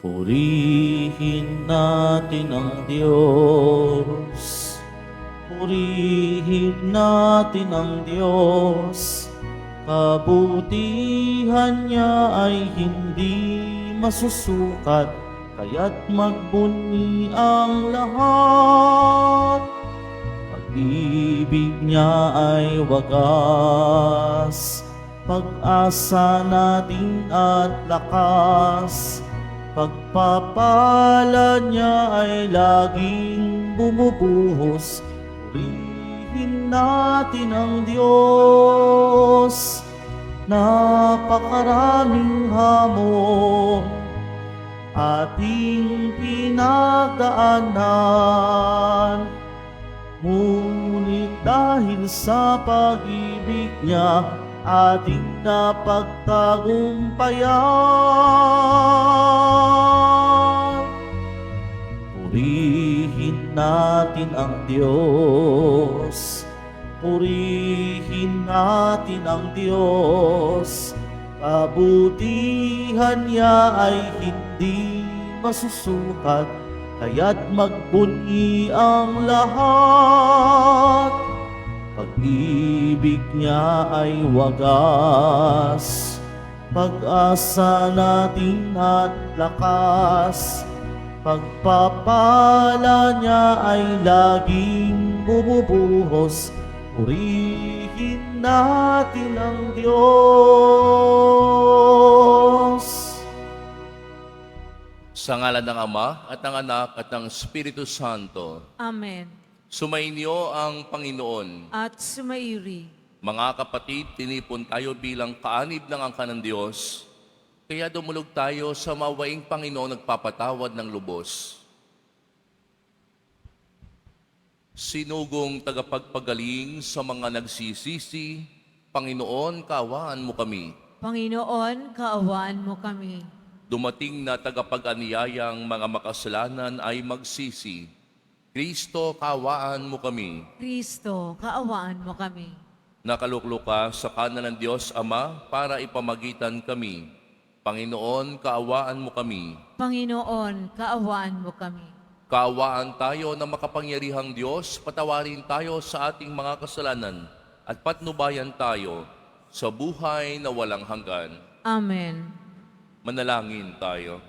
Purihin natin ang Diyos. Purihin natin ang Diyos. Kabutihan niya ay hindi masusukat, kaya't magbunyi ang lahat. Pag-ibig niya ay wagas, pag-asa natin at lakas. Pagpapala niya ay laging bumubuhos. Purihin natin ang Diyos. Napakaraming hamon ating pinagdaanan, ngunit dahil sa pag-ibig niya ating napagtagumpayan. Purihin natin ang Diyos. Purihin natin ang Diyos. Kabutihan niya ay hindi masusukat, kaya't magbunyi ang lahat. Pag-ibig niya ay wagas, pag-asa natin at lakas. Pagpapala niya ay laging bumubuhos. Purihin natin ang Diyos. Sa ngalan ng Ama at ng Anak at ng Espiritu Santo. Amen. Sumainyo ang Panginoon. At sumairi. Mga kapatid, tinipon tayo bilang kaanib ng angka ng Diyos. Kaya dumulog tayo sa mawaing Panginoon nagpapatawad ng lubos. Sinugong tagapagpagaling sa mga nagsisisi, Panginoon, kaawaan mo kami. Panginoon, kaawaan mo kami. Dumating na tagapag-aniyayang mga makasalanan ay magsisi. Kristo, kaawaan mo kami. Kristo, kaawaan mo kami. Nakaluklok ka sa kanan ng Diyos Ama para ipamagitan kami. Panginoon, kaawaan mo kami. Panginoon, kaawaan mo kami. Kaawaan tayo na makapangyarihang Diyos, patawarin tayo sa ating mga kasalanan at patnubayan tayo sa buhay na walang hanggan. Amen. Manalangin tayo.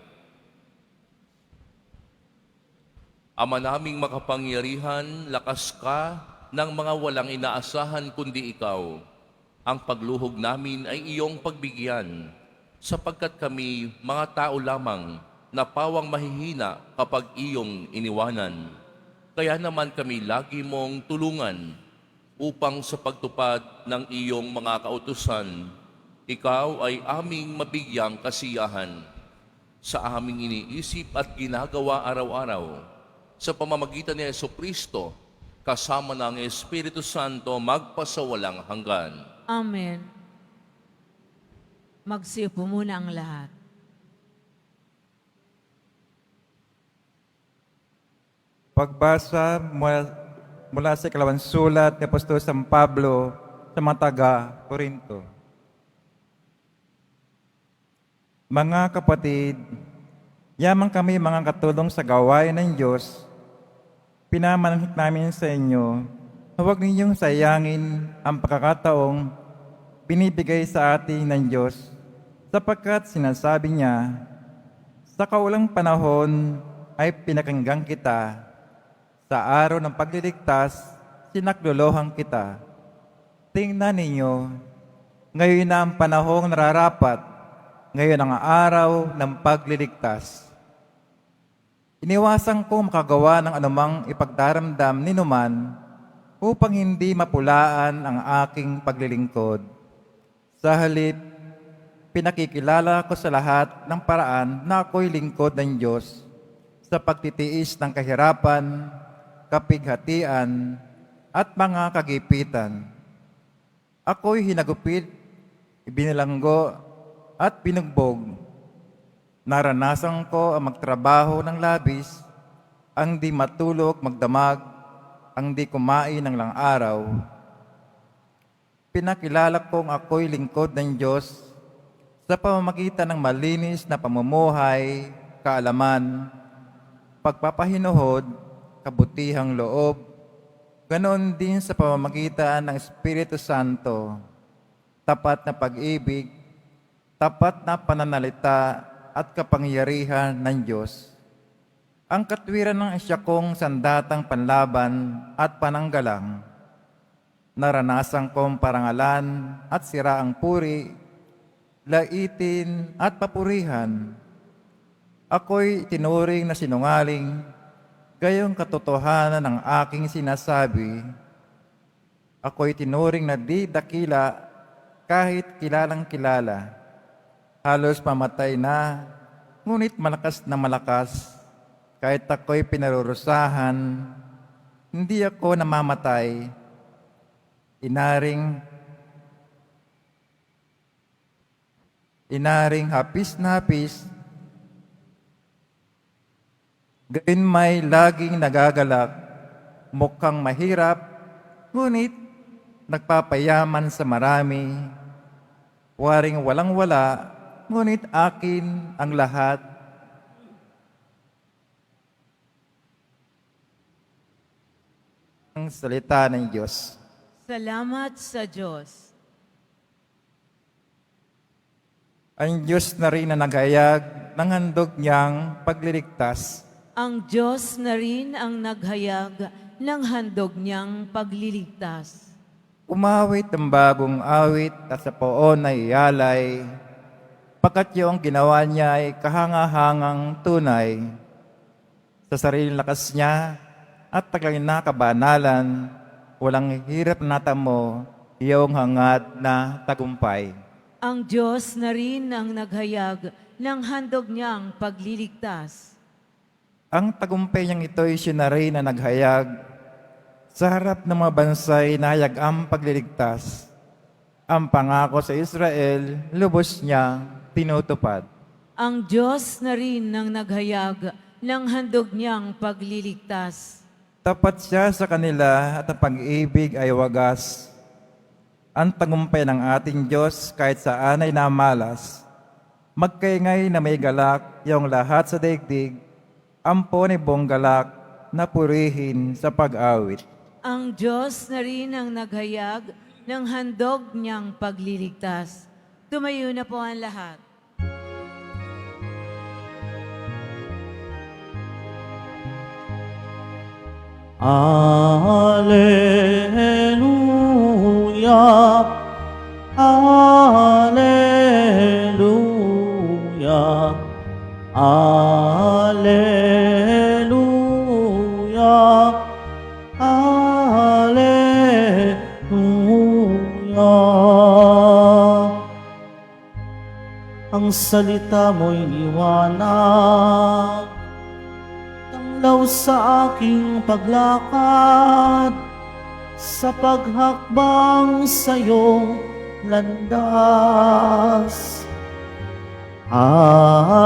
Ama naming makapangyarihan, lakas ka ng mga walang inaasahan kundi ikaw. Ang pagluhog namin ay iyong pagbigyan, sapagkat kami mga tao lamang na pawang mahihina kapag iyong iniwanan. Kaya naman kami lagi mong tulungan upang sa pagtupad ng iyong mga kautusan, ikaw ay aming mabigyang kasiyahan sa aming iniisip at ginagawa araw-araw. Sa pamamagitan ni Jesucristo, kasama ng Espiritu Santo, magpasawalang hanggan. Amen. Magsiupo muna ang lahat. Pagbasa mula sa ikalawang sulat ni Apostol San Pablo sa mga taga-Korinto. Mga kapatid, yaman kami mga katulong sa gawain ng Diyos. Pinamanhik namin sa inyo, huwag ninyong sayangin ang pagkakataong binibigay sa atin ng Diyos, sapagkat sinasabi niya, sa kaulang panahon ay pinakinggan kita. Sa araw ng pagliligtas, sinaklolohan kita. Tingnan ninyo, ngayon na ang panahong nararapat, ngayon ang araw ng pagliligtas. Iniwasan ko makagawa ng anumang ipagdaramdam ninuman upang hindi mapulaan ang aking paglilingkod. Sa halip, pinakikilala ko sa lahat ng paraan na ako'y lingkod ng Diyos sa pagtitiis ng kahirapan, kapighatian, at mga kagipitan. Ako'y hinagupit, ibinilanggo, at binugbog. Naranasan ko ang magtrabaho ng labis, ang di matulog magdamag, ang di kumain ng lang araw. Pinakilala kong ako'y lingkod ng Diyos sa pamamagitan ng malinis na pamumuhay, kaalaman, pagpapahinuhod, kabutihang loob, ganoon din sa pamamagitan ng Espiritu Santo, tapat na pag-ibig, tapat na pananalita at kapangyarihan ng Diyos. Ang katwiran ng isyakong sandatang panlaban at pananggalang, naranasan kong parangalan at siraang puri, laitin at papurihan. Ako'y tinuring na sinungaling, gayong katotohanan ng aking sinasabi. Ako'y tinuring na di dakila kahit kilalang kilala. Halos pamatay na, ngunit malakas na malakas. Kahit ako'y pinarurusahan, hindi ako namamatay. Inaring hapis na hapis, gayon may laging nagagalak, mukhang mahirap, ngunit nagpapayaman sa marami. Waring walang-wala, ngunit akin ang lahat. Ang salita ng Diyos. Salamat sa Diyos. Ang Diyos na rin na naghayag ng handog niyang pagliligtas. Ang Diyos na rin ang naghayag ng handog niyang pagliligtas. Umawit ng bagong awit at sa poon ay ialay, pagkat yung ginawa niya ay kahangahangang tunay. Sa sariling lakas niya at taglangin na kabanalan, walang hirap na natamo iyong hangad na tagumpay. Ang Diyos na rin ang naghayag ng handog niyang pagliligtas. Ang tagumpay niyang ito'y siya na rin na naghayag sa harap ng mga bansay na hayag ang pagliligtas. Ang pangako sa Israel, lubos niya tinutupad. Ang Diyos na rin ang naghayag ng handog niyang pagliligtas. Tapat siya sa kanila at ang pag-ibig ay wagas. Ang tagumpay ng ating Diyos kahit saan ay namalas. Magkaingay na may galak yung lahat sa daigdig, ampon ay buong galak na purihin sa pag-awit. Ang Diyos na rin ang naghayag ng handog niyang pagliligtas. Tumayo na po ang lahat. Alleluia, Alleluia, Alleluia, Alleluia. Ang salita mo'y liwanag, tanglaw sa aking paglakad, sa paghakbang sa iyong landas. Alleluia,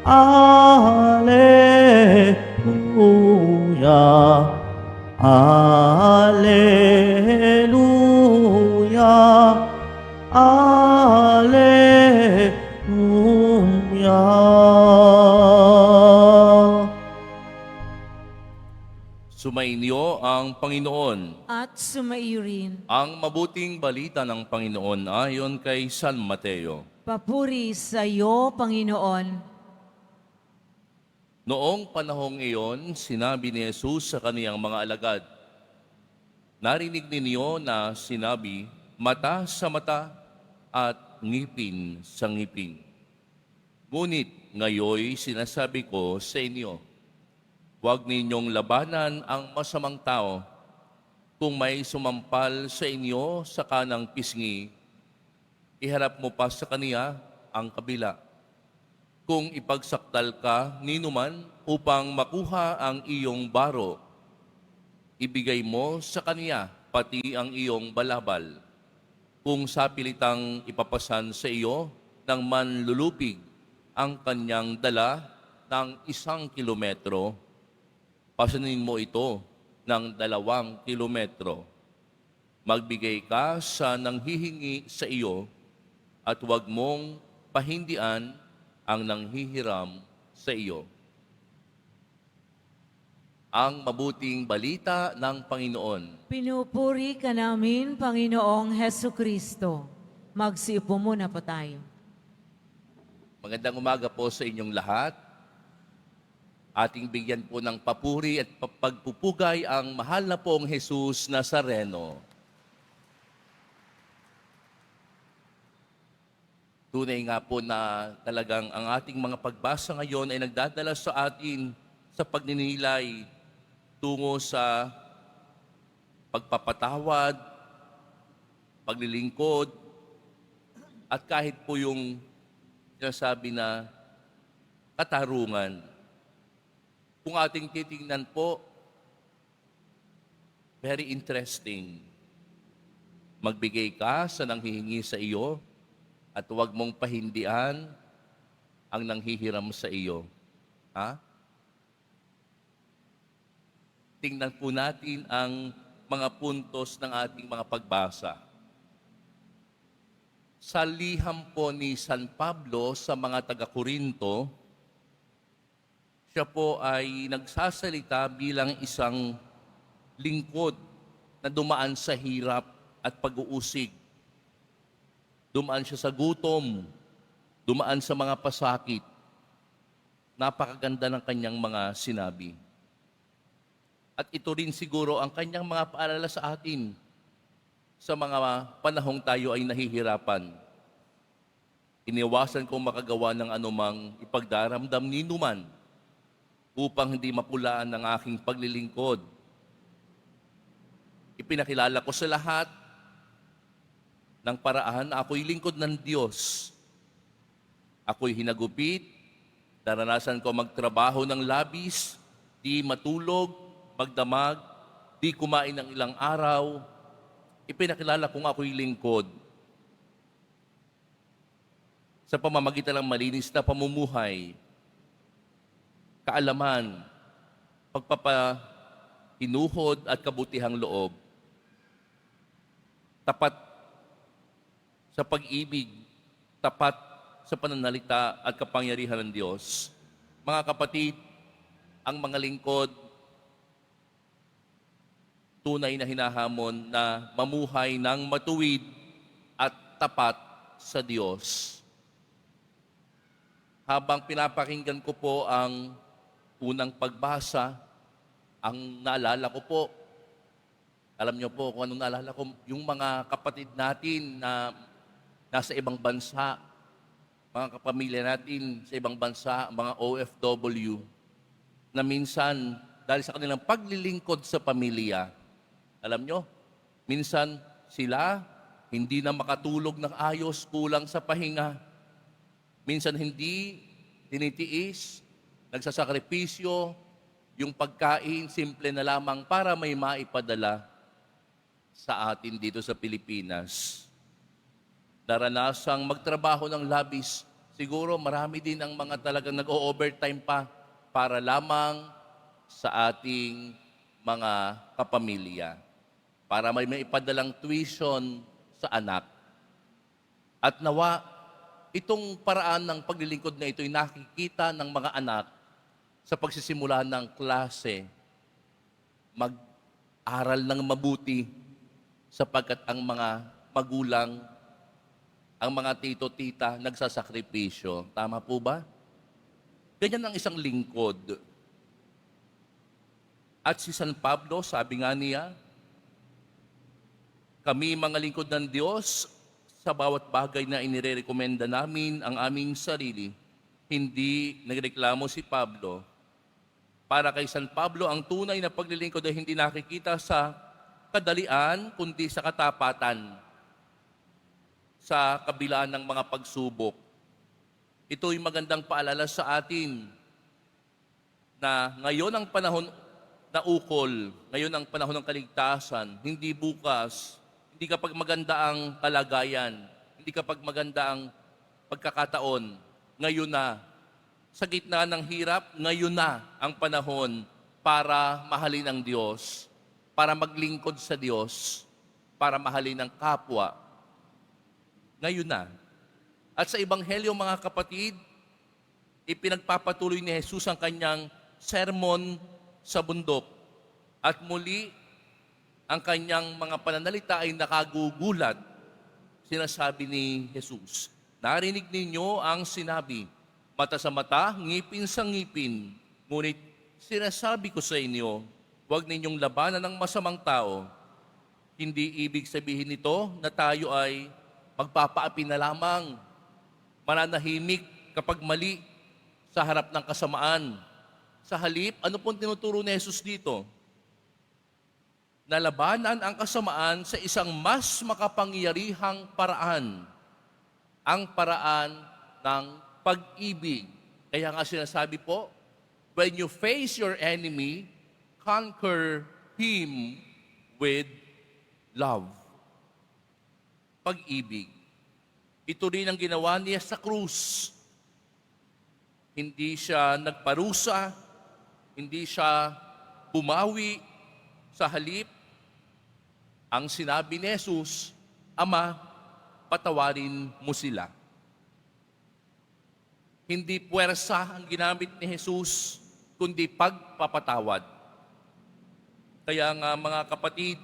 Alleluia, Alleluia, Alleluia. Sumainyo ang Panginoon. At sumaiyo rin. Ang mabuting balita ng Panginoon ayon kay San Mateo. Papuri sa iyo, Panginoon. Noong panahong iyon, sinabi ni Jesus sa kaniyang mga alagad, "Narinig ninyo na sinabi, mata sa mata at ngipin sa ngipin. Ngunit ngayoy sinasabi ko sa inyo, huwag ninyong labanan ang masamang tao. Kung may sumampal sa inyo sa kanang pisngi, iharap mo pa sa kaniya ang kabila. Kung ipagsaktal ka ninuman upang makuha ang iyong baro, ibigay mo sa kaniya pati ang iyong balabal. Kung sapilitang ipapasan sa iyo ng manlulupig ang kanyang dala ng 1 kilometro, pasanin mo ito ng 2 kilometro. Magbigay ka sa nanghihingi sa iyo at huwag mong pahindian ang nanghihiram sa iyo. Ang mabuting balita ng Panginoon. Pinupuri ka namin, Panginoong Heso Kristo. Magsiupo muna po tayo. Magandang umaga po sa inyong lahat. Ating bigyan po ng papuri at pagpupugay ang mahal na pong Jesus Nazareno. Tunay nga po na talagang ang ating mga pagbasa ngayon ay nagdadala sa atin sa pagninilay tungo sa pagpapatawad, paglilingkod, at kahit po yung sinasabi na katarungan. Kung ating titingnan po, very interesting. Magbigay ka sa nanghihingi sa iyo at huwag mong pahindian ang nanghihiram sa iyo. Ha? Tingnan po natin ang mga puntos ng ating mga pagbasa. Sa liham po ni San Pablo sa mga taga-Korinto, siya po ay nagsasalita bilang isang lingkod na dumaan sa hirap at pag-uusig. Dumaan siya sa gutom, dumaan sa mga pasakit. Napakaganda ng kanyang mga sinabi. At ito rin siguro ang kanyang mga paalala sa atin sa mga panahong tayo ay nahihirapan. Iniwasan kong makagawa ng anumang ipagdaramdam ni numan upang hindi mapulaan ng aking paglilingkod. Ipinakilala ko sa lahat ng paraan na ako'y lingkod ng Diyos. Ako'y hinagupit, naranasan ko magtrabaho ng labis, di matulog, magdamag, di kumain ng ilang araw. Ipinakilala kong ako'y lingkod. Sa pamamagitan ng malinis na pamumuhay, kaalaman, pagpapahinuhod at kabutihang loob, tapat sa pag-ibig, tapat sa pananalita at kapangyarihan ng Diyos. Mga kapatid, ang mga lingkod, tunay na hinahamon na mamuhay ng matuwid at tapat sa Diyos. Habang pinapakinggan ko po ang unang pagbasa, ang naalala ko po, alam niyo po kung anong naalala ko, yung mga kapatid natin na nasa ibang bansa, mga kapamilya natin sa ibang bansa, mga OFW, na minsan, dahil sa kanilang paglilingkod sa pamilya, alam nyo, minsan sila hindi na makatulog ng ayos, kulang sa pahinga. Minsan hindi tinitiis, nagsasakripisyo, yung pagkain, simple na lamang para may maipadala sa atin dito sa Pilipinas. Naranasang magtrabaho ng labis, siguro marami din ang mga talagang nag-o-overtime pa para lamang sa ating mga kapamilya, para may maipadalang tuition sa anak. At nawa, itong paraan ng paglilingkod na ito ay nakikita ng mga anak sa pagsisimula ng klase, mag-aral ng mabuti sapagkat ang mga magulang, ang mga tito-tita nagsasakripisyo. Tama po ba? Ganyan ang isang lingkod. At si San Pablo, sabi nga niya, kami mga lingkod ng Diyos, sa bawat bagay na inirekomenda namin ang aming sarili, hindi nagreklamo si Pablo. Para kay San Pablo, ang tunay na paglilingkod ay hindi nakikita sa kadalian, kundi sa katapatan, sa kabila ng mga pagsubok. Ito'y magandang paalala sa atin na ngayon ang panahon na ukol, ngayon ang panahon ng kaligtasan, hindi bukas, hindi kapag maganda ang kalagayan, hindi kapag maganda ang pagkakataon, ngayon na. Sa gitna ng hirap, ngayon na ang panahon para mahalin ang Diyos, para maglingkod sa Diyos, para mahalin ang kapwa. Ngayon na. At sa Ebanghelyo, mga kapatid, ipinagpapatuloy ni Jesus ang kanyang sermon sa bundok. At muli, ang kanyang mga pananalita ay nakagugulat. Sinasabi ni Jesus, narinig ninyo ang sinabi, mata sa mata, ngipin sa ngipin. Ngunit sinasabi ko sa inyo, huwag ninyong labanan ng masamang tao. Hindi ibig sabihin nito na tayo ay magpapaapi na lamang, mananahimik kapag mali sa harap ng kasamaan. Sa halip, ano pong tinuturo ni Jesus dito? Nalabanan ang kasamaan sa isang mas makapangyarihang paraan. Ang paraan ng pag-ibig. Kaya nga sinasabi po, when you face your enemy, conquer him with love. Pag-ibig. Ito rin ang ginawa niya sa krus. Hindi siya nagparusa, hindi siya bumawi. Sa halip, ang sinabi ni Jesus, Ama, patawarin mo sila. Hindi puwersa ang ginamit ni Jesus, kundi pagpapatawad. Kaya nga mga kapatid,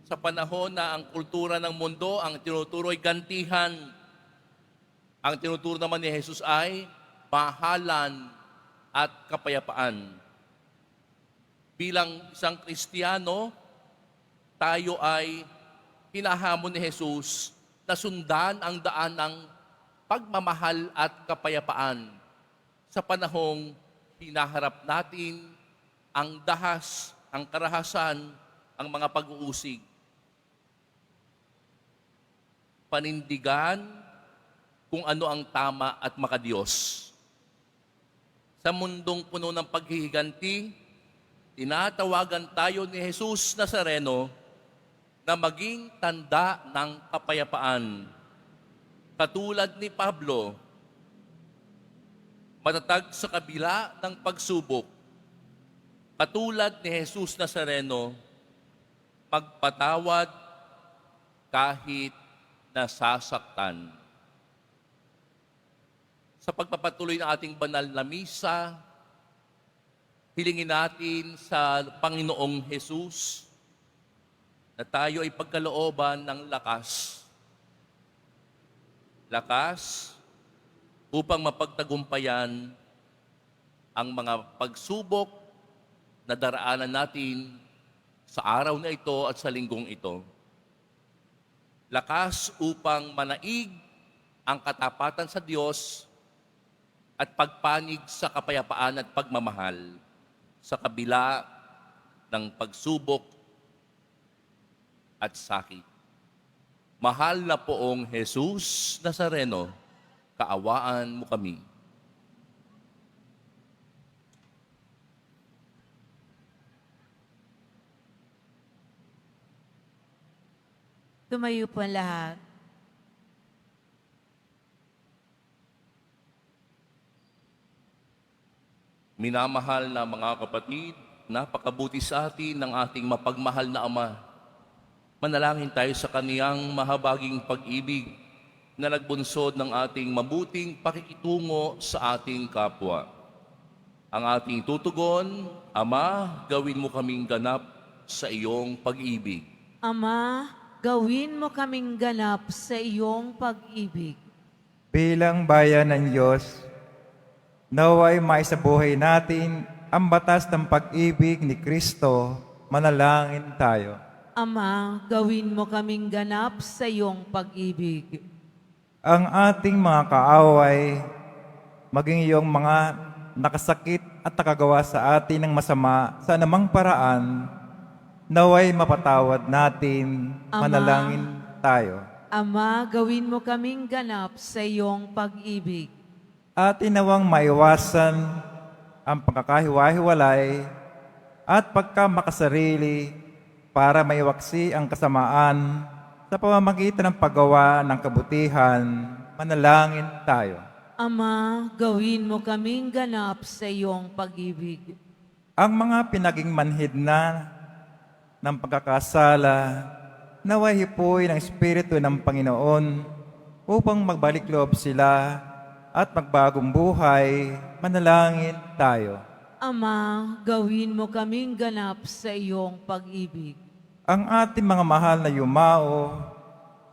sa panahon na ang kultura ng mundo, ang tinuturo ay gantihan. Ang tinuturo naman ni Jesus ay mahalan at kapayapaan. Bilang isang Kristiyano, tayo ay hinahamon ni Jesus na sundan ang daan ng pagmamahal at kapayapaan sa panahong hinaharap natin ang dahas, ang karahasan, ang mga pag-uusig. Panindigan kung ano ang tama at makadiyos. Sa mundong puno ng paghihiganti, tinatawagan tayo ni Jesus Nazareno na maging tanda ng kapayapaan. Katulad ni Pablo, matatag sa kabila ng pagsubok. Katulad ni Jesus Nazareno, magpatawad kahit nasasaktan. Sa pagpapatuloy ng ating banal na misa, hilingin natin sa Panginoong Jesus na tayo ay pagkalooban ng lakas. Lakas upang mapagtagumpayan ang mga pagsubok na daraanan natin sa araw na ito at sa linggong ito. Lakas upang manaig ang katapatan sa Diyos at pagpanig sa kapayapaan at pagmamahal sa kabila ng pagsubok at sakit. Mahal na poong Jesus Nazareno, kaawaan mo kami. Tumayo po ang lahat. Minamahal na mga kapatid, napakabuti sa atin ng ating mapagmahal na Ama. Manalangin tayo sa kaniyang mahabaging pag-ibig na nagbunsod ng ating mabuting pakikitungo sa ating kapwa. Ang ating tutugon, Ama, gawin mo kaming ganap sa iyong pag-ibig. Ama, gawin mo kaming ganap sa iyong pag-ibig. Bilang bayan ng Diyos, naway maisabuhay natin ang batas ng pag-ibig ni Kristo, manalangin tayo. Ama, gawin mo kaming ganap sa iyong pag-ibig. Ang ating mga kaaway, maging iyong mga nakasakit at nakagawa sa atin ng masama sa anumang paraan, naway mapatawad natin, Ama, manalangin tayo. Ama, gawin mo kaming ganap sa iyong pag-ibig. Atin nawang maiwasan ang pagkakahiwa-hiwalay at pagkamakasarili para maiwaksi ang kasamaan sa pamamagitan ng paggawa ng kabutihan, manalangin tayo. Ama, gawin mo kaming ganap sa iyong pag-ibig. Ang mga pinaging manhid na ng pagkakasala, naway hipoy ng Espiritu ng Panginoon upang magbalik loob sila at magbagong buhay. Manalangin tayo. Ama, gawin mo kaming ganap sa iyong pag-ibig. Ang ating mga mahal na yumao,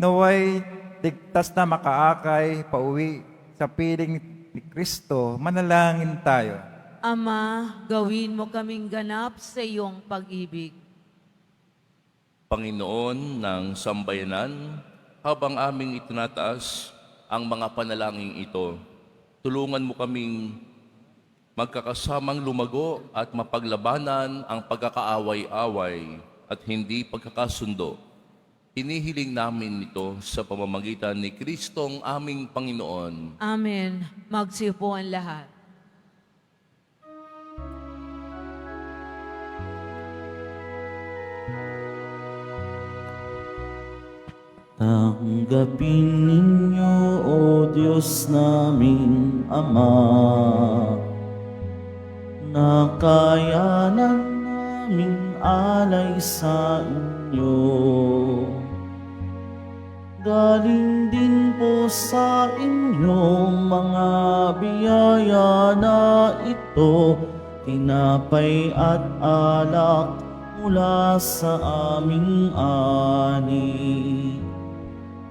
naway ligtas na makaakay pauwi sa piling ni Kristo. Manalangin tayo. Ama, gawin mo kaming ganap sa iyong pag-ibig. Panginoon ng sambayanan, habang aming itinataas ang mga panalangin ito, tulungan mo kaming magkakasamang lumago at mapaglabanan ang pagkakaaway-away at hindi pagkakasundo. Hinihiling namin ito sa pamamagitan ni Kristong aming Panginoon. Amen. Magsiupo ang lahat. Tanggapin ninyo, O Diyos naming Ama, na kayanan naming alay sa inyo. Galing din po sa inyong mga biyaya na ito, tinapay at alak mula sa aming ani.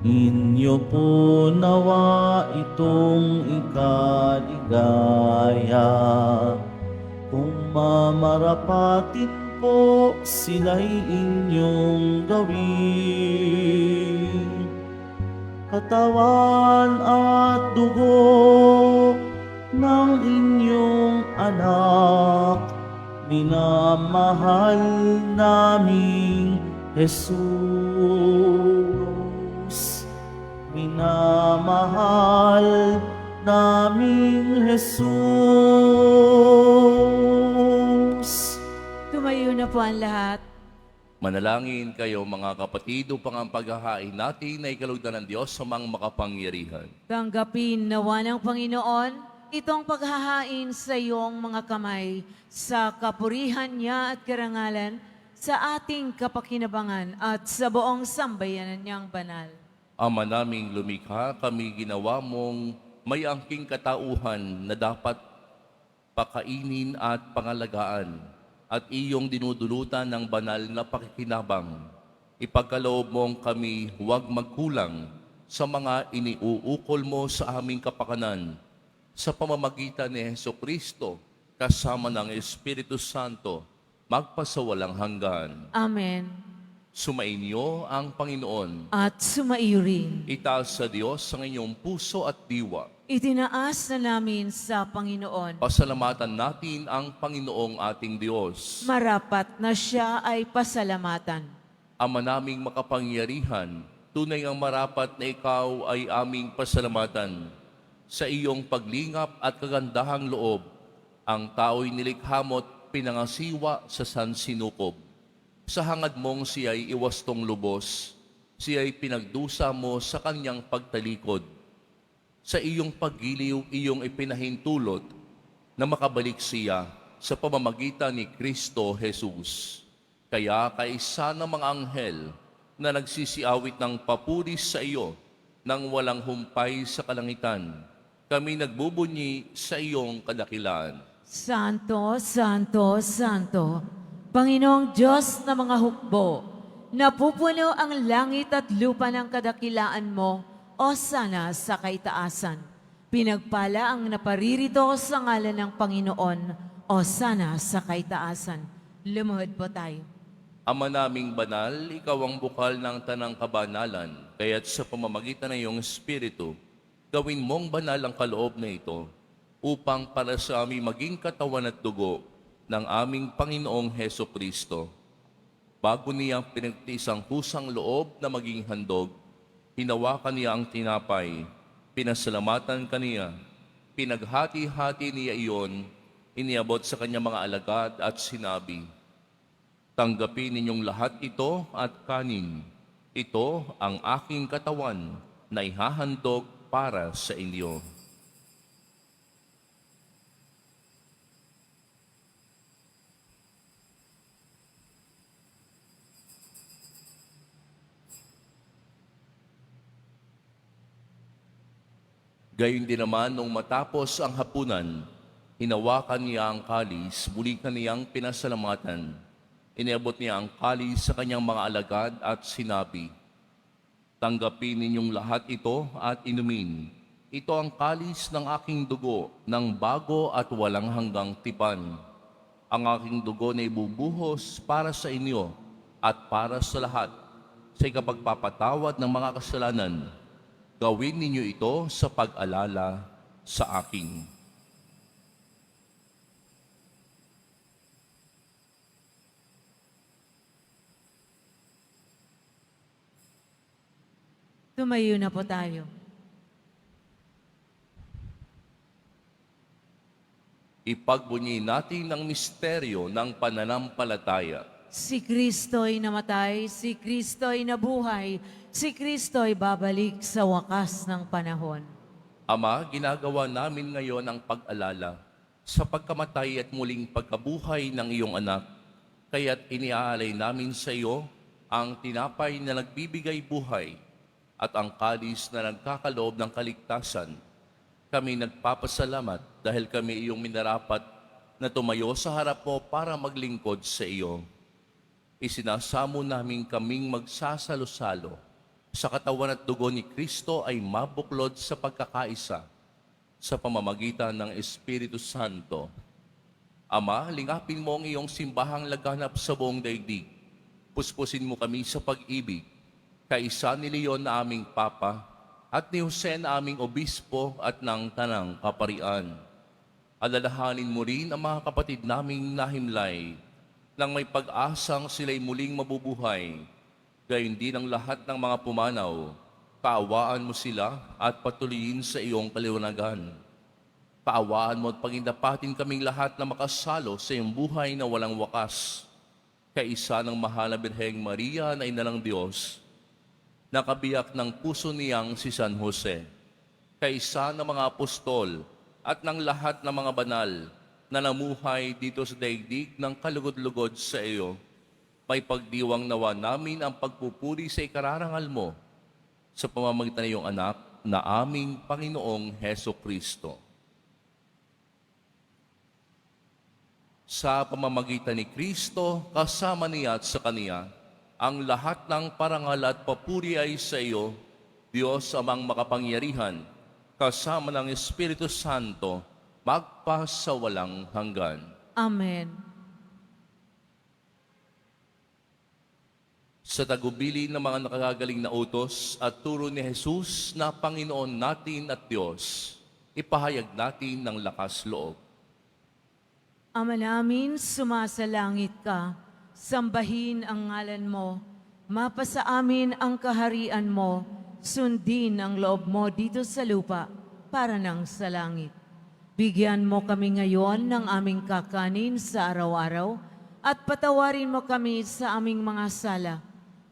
Inyo po nawa itong ikaligaya, kung mamarapatin po sila'y inyong gawin. Katawan at dugo ng inyong anak, minamahal naming Jesus. Minamahal naming Jesus. Tumayo na po ang lahat. Manalangin kayo mga kapatid upang ang paghahain natin ay kalugdan ng Diyos sa mga makapangyarihan. Tanggapin nawa ng Panginoon itong paghahain sa iyong mga kamay sa kapurihan niya at karangalan sa ating kapakinabangan at sa buong sambayanan niyang banal. Ama naming lumikha, kami ginawa mong may angking katauhan na dapat pakainin at pangalagaan at iyong dinudulutan ng banal na pakikinabang. Ipagkaloob mong kami huwag magkulang sa mga iniuukol mo sa aming kapakanan sa pamamagitan ni Jesucristo kasama ng Espiritu Santo magpasawalang hanggan. Amen. Sumainyo ang Panginoon. At sumaiyo rin. Itaas sa Diyos ang inyong puso at diwa. Itinaas na namin sa Panginoon. Pasalamatan natin ang Panginoong ating Diyos. Marapat na siya ay pasalamatan. Ama naming makapangyarihan, tunay ang marapat na ikaw ay aming pasalamatan. Sa iyong paglingap at kagandahang loob, ang tao'y nilikha mo't pinangasiwa sa sansinukob. Sa hangad mong siya'y iwastong lubos, siya'y pinagdusa mo sa kanyang pagtalikod. Sa iyong paggiliw, iyong ipinahintulot na makabalik siya sa pamamagitan ni Kristo Jesus. Kaya kaisa ng mga anghel na nagsisiawit ng papuris sa iyo nang walang humpay sa kalangitan, kami nagbubunyi sa iyong kadakilaan. Santo, Santo, Santo, Panginoong Diyos na mga hukbo, napupuno ang langit at lupa ng kadakilaan mo, o sana sa kaitaasan. Pinagpala ang naparirito sa ngalan ng Panginoon, o sana sa kaitaasan. Lumuhod po tayo. Ama naming banal, ikaw ang bukal ng tanang kabanalan, kaya't sa pamamagitan ng iyong Espiritu, gawin mong banal ang kaloob na ito, upang para sa aming maging katawan at dugo ng aming Panginoong Heso Kristo. Bago niyang pinagtiis ang kusang loob na maging handog, hinawakan niya ang tinapay, pinasalamatan kaniya, pinaghati-hati niya iyon, iniabot sa kanyang mga alagad at sinabi, "Tanggapin ninyong lahat ito at kanin. Ito ang aking katawan na ihahandog para sa inyo." Gayon din naman nung matapos ang hapunan, hinawakan niya ang kalis, muli kaniyang pinasalamatan. Iniabot niya ang kalis sa kanyang mga alagad at sinabi, "Tanggapin ninyong lahat ito at inumin. Ito ang kalis ng aking dugo, ng bago at walang hanggang tipan. Ang aking dugo na ibubuhos para sa inyo at para sa lahat sa ikapagpapatawad ng mga kasalanan. Gawin ninyo ito sa pag-alala sa akin." Tumayo na po tayo. Ipagbunyi natin ang misteryo ng pananampalataya. Si Kristo'y namatay, si Kristo'y nabuhay, si Kristo'y babalik sa wakas ng panahon. Ama, ginagawa namin ngayon ang pag-alala sa pagkamatay at muling pagkabuhay ng iyong anak. Kaya't iniaalay namin sa iyo ang tinapay na nagbibigay buhay at ang kalis na nagkakaloob ng kaligtasan. Kami nagpapasalamat dahil kami iyong minarapat na tumayo sa harap mo para maglingkod sa iyo. Isinasamo namin kaming magsasalo-salo sa katawan at dugo ni Kristo ay mabuklod sa pagkakaisa sa pamamagitan ng Espiritu Santo. Ama, lingapin mo ang iyong simbahang laganap sa buong daigdig. Puspusin mo kami sa pag-ibig, kaisa ni Leon na aming Papa, at ni Jose na aming Obispo at ng Tanang Kaparian. Alalahanin mo rin ang mga kapatid naming nahimlay, nang may pag-asang sila'y muling mabubuhay. Gayon din ang lahat ng mga pumanaw, kaawaan mo sila at patuloyin sa iyong kaliwanagan. Kaawaan mo at pagindapatin kaming lahat na makasalo sa iyong buhay na walang wakas. Kaisa ng mahal na Birheng Maria na Ina ng Diyos, nakabiyak ng puso niyang si San Jose, kaisa ng mga apostol at ng lahat ng mga banal na namuhay dito sa daigdig ng kalugod-lugod sa iyo, may pagdiwang nawa namin ang pagpupuri sa ikararangal mo sa pamamagitan ng iyong anak na aming Panginoong Heso Kristo. Sa pamamagitan ni Kristo, kasama niya at sa Kaniya, ang lahat ng parangal at papuri ay sa iyo, Diyos amang makapangyarihan, kasama ng Espiritu Santo, magpasawalang hanggan. Amen. Sa tagubili ng mga nakagagaling na utos at turo ni Jesus na Panginoon natin at Diyos, ipahayag natin ng lakas loob. Ama namin, sumasalangit ka, sambahin ang ngalan mo, mapasa amin ang kaharian mo, sundin ang loob mo dito sa lupa para nang sa langit. Bigyan mo kami ngayon ng aming kakanin sa araw-araw at patawarin mo kami sa aming mga sala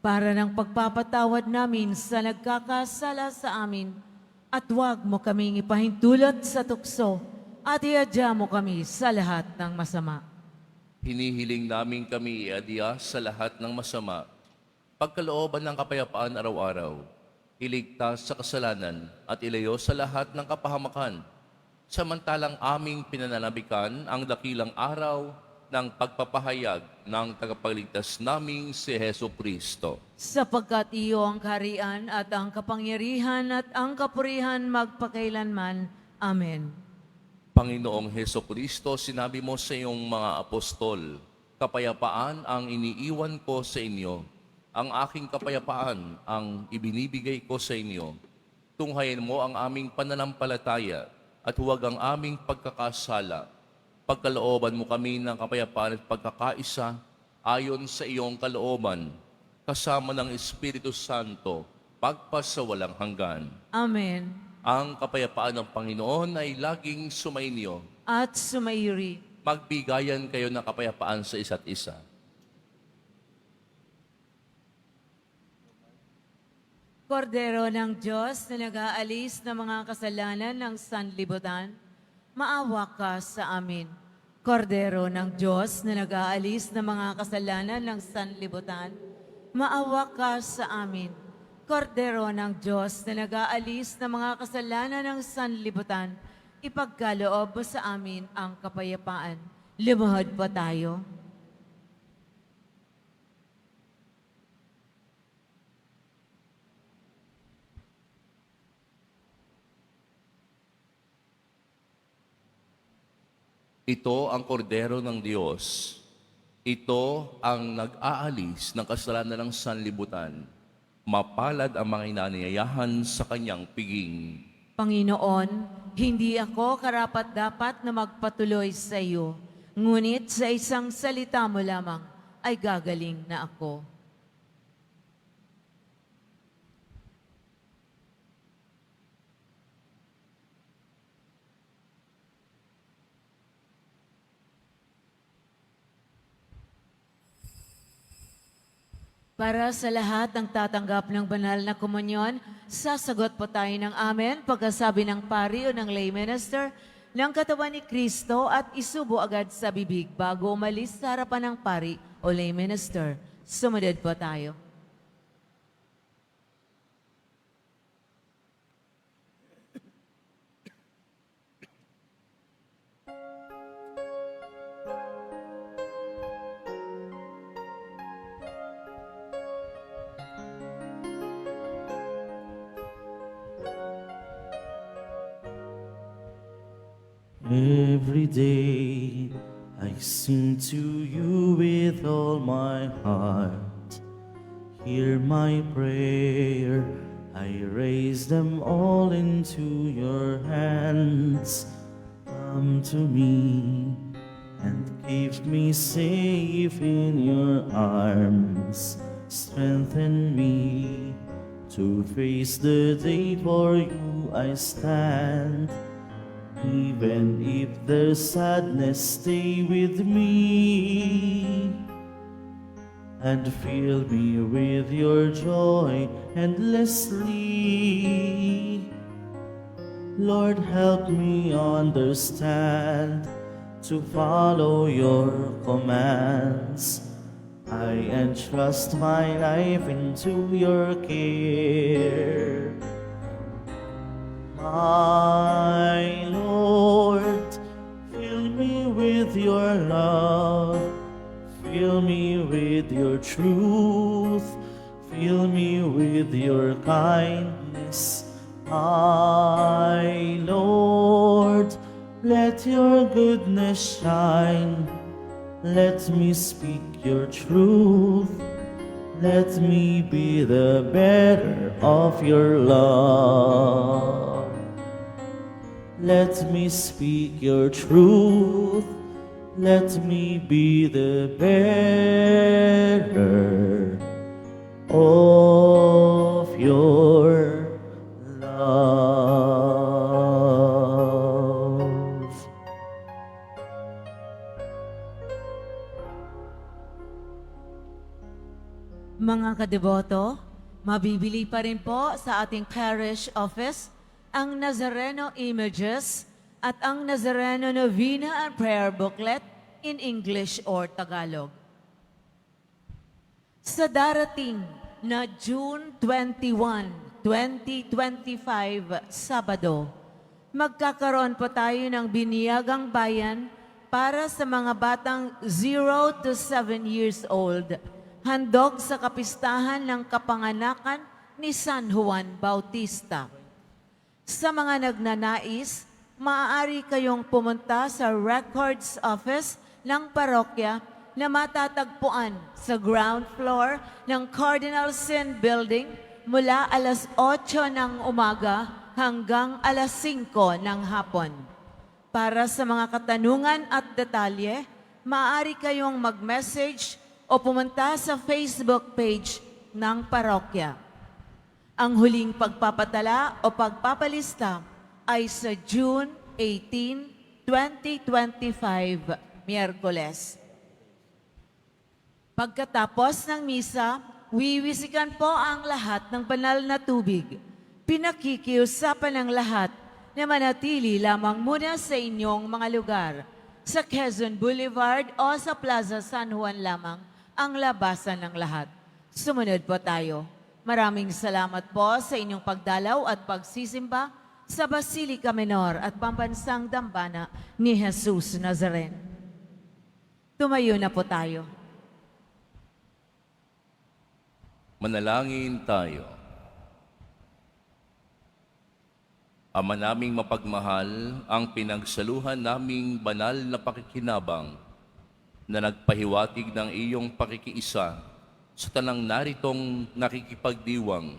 para ng pagpapatawad namin sa nagkakasala sa amin, at huwag mo kaming ipahintulot sa tukso at iadya mo kami sa lahat ng masama. Hinihiling namin kami iadya sa lahat ng masama, pagkalooban ng kapayapaan araw-araw, iligtas sa kasalanan at ilayo sa lahat ng kapahamakan, samantalang aming pinananabikan ang dakilang araw ng pagpapahayag ng tagapagligtas naming si Heso Kristo. Sapagkat iyo ang kaharian at ang kapangyarihan at ang kapurihan magpakailanman. Amen. Panginoong Heso Kristo, sinabi mo sa iyong mga apostol, kapayapaan ang iniiwan ko sa inyo, ang aking kapayapaan ang ibinibigay ko sa inyo. Tunghayin mo ang aming pananampalataya at huwag ang aming pagkakasala. Pagkalooban mo kami ng kapayapaan at pagkakaisa ayon sa iyong kalooban, kasama ng Espiritu Santo, pagpasawalang hanggan. Amen. Ang kapayapaan ng Panginoon ay laging sumainyo. At sumairi. Magbigayan kayo ng kapayapaan sa isa't isa. Kordero ng Diyos na nag-aalis ng mga kasalanan ng sanlibutan, maawa ka sa amin. Kordero ng Diyos na nag-aalis ng mga kasalanan ng sanlibutan, maawa ka sa amin. Kordero ng Diyos na nag-aalis ng mga kasalanan ng sanlibutan, ipagkaloob mo sa amin ang kapayapaan. Lumuhod po tayo. Ito ang kordero ng Diyos. Ito ang nag-aalis ng kasalanan ng sanlibutan. Mapalad ang mga inanyayahan sa kanyang piging. Panginoon, hindi ako karapat-dapat na magpatuloy sa iyo, ngunit sa isang salita mo lamang ay gagaling na ako. Para sa lahat ng tatanggap ng banal na komunyon, sasagot po tayo ng amen pagkasabi ng pari o ng lay minister ng katawan ni Kristo at isubo agad sa bibig bago umalis sa harapan ng pari o lay minister. Sumunod po tayo. Every day I sing to you with all my heart. Hear my prayer, I raise them all into your hands. Come to me and keep me safe in your arms. Strengthen me to face the day for you I stand. Even if there's sadness, stay with me and fill me with your joy endlessly. Lord, help me understand to follow your commands. I entrust my life into your care. My Lord, fill me with your love, fill me with your truth, fill me with your kindness. My Lord, let your goodness shine, let me speak your truth. Let me be the bearer of your love. Let me speak your truth. Let me be the bearer of your love. Mga kadeboto, mabibili pa rin po sa ating parish office ang Nazareno images at ang Nazareno Novena and Prayer Booklet in English or Tagalog. Sa darating na June 21, 2025, Sabado, magkakaroon po tayo ng biniyagang bayan para sa mga batang 0 to 7 years old, handog sa kapistahan ng kapanganakan ni San Juan Bautista. Sa mga nagnanais, maaari kayong pumunta sa records office ng parokya na matatagpuan sa ground floor ng Cardinal Sin Building mula alas 8 ng umaga hanggang alas 5 ng hapon. Para sa mga katanungan at detalye, maaari kayong mag-message o pumunta sa Facebook page ng parokya. Ang huling pagpapatala o pagpapalista ay sa June 18, 2025, Miyerkules. Pagkatapos ng misa, wiwisikan po ang lahat ng banal na tubig. Pinakikiusapan ng lahat na manatili lamang muna sa inyong mga lugar. Sa Quezon Boulevard o sa Plaza San Juan lamang ang labasan ng lahat. Sumunod po tayo. Maraming salamat po sa inyong pagdalaw at pagsisimba sa Basilica Menor at Pambansang Dambana ni Jesus Nazareno. Tumayo na po tayo. Manalangin tayo. Ama naming mapagmahal, ang pinagsaluhan naming banal na pakikinabang na nagpahiwatig ng iyong pakikiisa sa tanang naritong nakikipagdiwang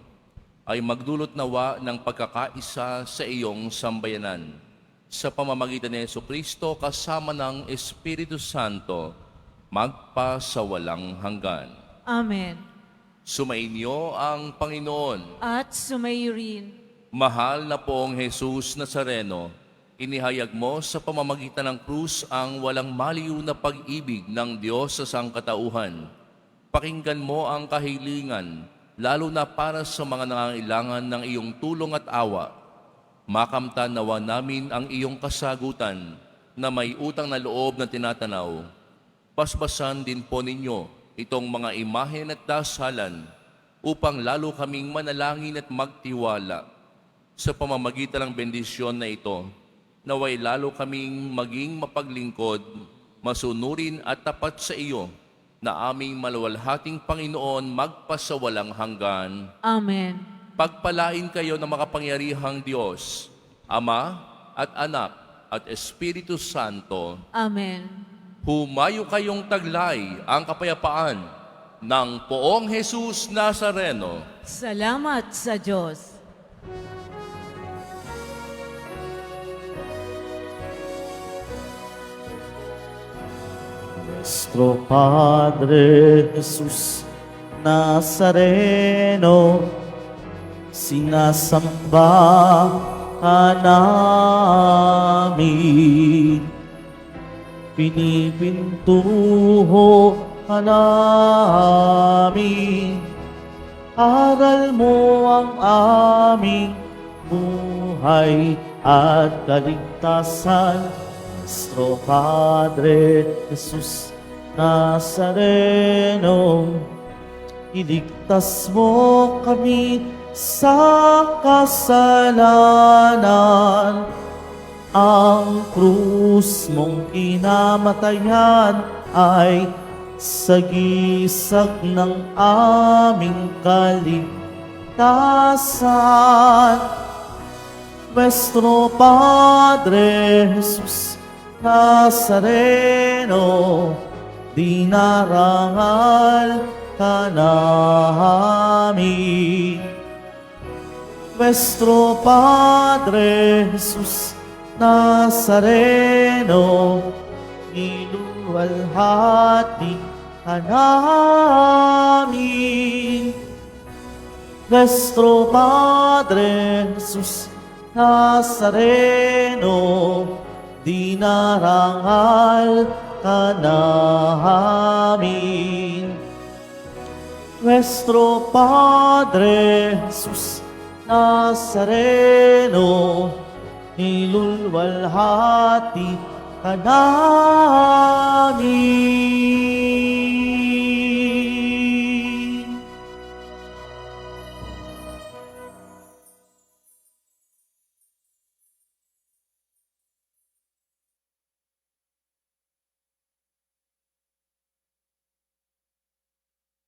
ay magdulot nawa ng pagkakaisa sa iyong sambayanan sa pamamagitan ni Jesucristo kasama ng Espiritu Santo magpasawalang hanggan. Amen. Sumainyo ang Panginoon. At sumayo rin. Mahal na poong Jesus Nazareno, inihayag mo sa pamamagitan ng krus ang walang maliw na pag-ibig ng Diyos sa sangkatauhan. Pakinggan mo ang kahilingan, lalo na para sa mga nangangailangan ng iyong tulong at awa. Makamtan nawa namin ang iyong kasagutan na may utang na loob na tinatanaw. Basbasan din po ninyo itong mga imahen at dasalan upang lalo kaming manalangin at magtiwala. Sa pamamagitan ng bendisyon na ito, naway lalo kaming maging mapaglingkod, masunurin at tapat sa iyo, na aming maluwalhating Panginoon magpasawalang hanggan. Amen. Pagpalain kayo ng makapangyarihang Diyos, Ama at Anak at Espiritu Santo. Amen. Humayo kayong taglay ang kapayapaan ng Poong Jesus Nazareno. Salamat sa Diyos. Nuestro Padre Jesús Nazareno, sinasamba ka namin, pinipintuho ka namin, aral mo ang aming buhay at kaligtasan. Nuestro Padre Jesús Nazareno, iligtas mo kami sa kasalanan. Ang krus mong kinamatayan ay sagisag ng aming kaligtasan. Nuestro Padre Jesús Nazareno, dinarangal ka namin. Nuestro Padre Jesús Nazareno, niluwalhati ka namin. Nuestro Padre Jesús Nazareno, dinarangal ka namin. Nuestro Padre Jesús Nazareno, nilulwalhati ka namin.